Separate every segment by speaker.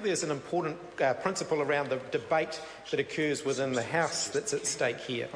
Speaker 1: there's an important principle around the debate that occurs within the House that's at stake here.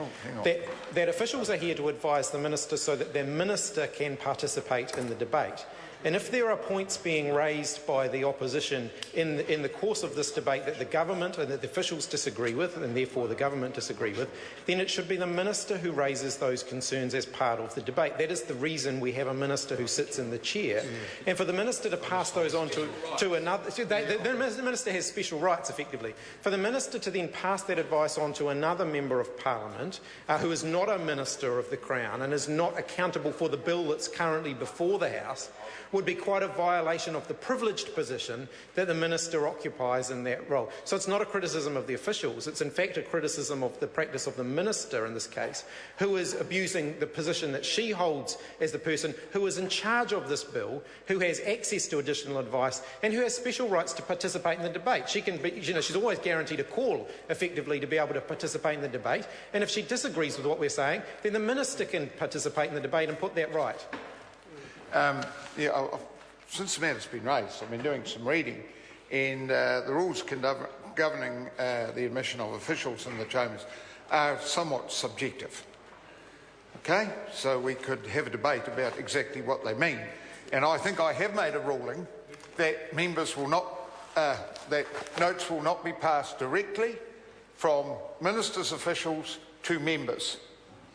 Speaker 1: That officials are here to advise the Minister so that their Minister can participate in the debate. And if there are points being raised by the opposition in the course of this debate that the government and that the officials disagree with, and therefore the government disagree with, then it should be the Minister who raises those concerns as part of the debate. That is the reason we have a Minister who sits in the chair. And for the Minister to pass those on to another... the Minister has special rights, effectively. For the Minister to then pass that advice on to another Member of Parliament who is not a Minister of the Crown and is not accountable for the bill that's currently before the House would be quite a violation of the privileged position that the Minister occupies in that role. So it's not a criticism of the officials, it's in fact a criticism of the practice of the Minister in this case, who is abusing the position that she holds as the person who is in charge of this bill, who has access to additional advice and who has special rights to participate in the debate. She can be, she's always guaranteed a call, effectively, to be able to participate in the debate, and if she disagrees with what we're saying, then the Minister can participate in the debate and put that right.
Speaker 2: Since the matter's been raised, I've been doing some reading, and the rules governing the admission of officials in the chambers are somewhat subjective. Okay, so we could have a debate about exactly what they mean, and I think I have made a ruling that members will not, that notes will not be passed directly from ministers' officials to members.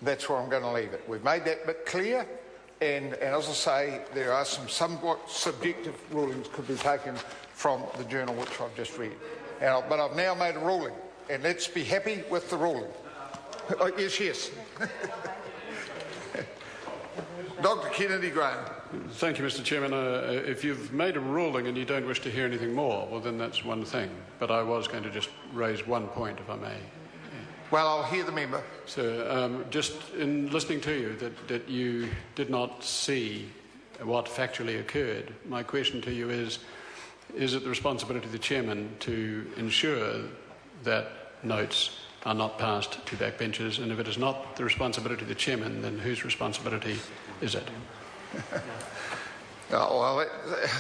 Speaker 2: That's where I'm going to leave it. We've made that bit clear. And as I say, there are some somewhat subjective rulings could be taken from the journal which I've just read. But I've now made a ruling, and let's be happy with the ruling. Yes. Dr. Kennedy-Graham.
Speaker 3: Thank you, Mr. Chairman. If you've made a ruling and you don't wish to hear anything more, well, then that's one thing. But I was going to just raise one point, if I may.
Speaker 2: Well, I'll hear the member.
Speaker 3: So, just in listening to you, that you did not see what factually occurred, my question to you is it the responsibility of the Chairman to ensure that notes are not passed to backbenchers? And if it is not the responsibility of the Chairman, then whose responsibility is it?
Speaker 2: Well,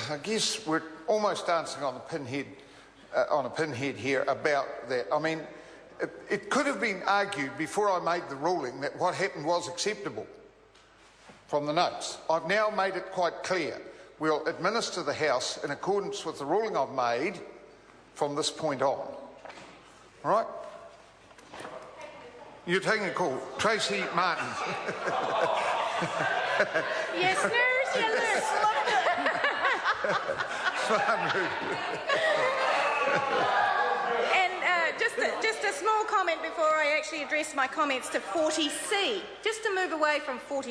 Speaker 2: I guess we're almost dancing on a pinhead here about that. I mean, it could have been argued before I made the ruling that what happened was acceptable from the notes. I've now made it quite clear. We'll administer the House in accordance with the ruling I've made from this point on. All right? You're taking a call. Tracy Martin.
Speaker 4: Yes, snooze, you lose. Just a small comment before I actually address my comments to 40C, just to move away from 40.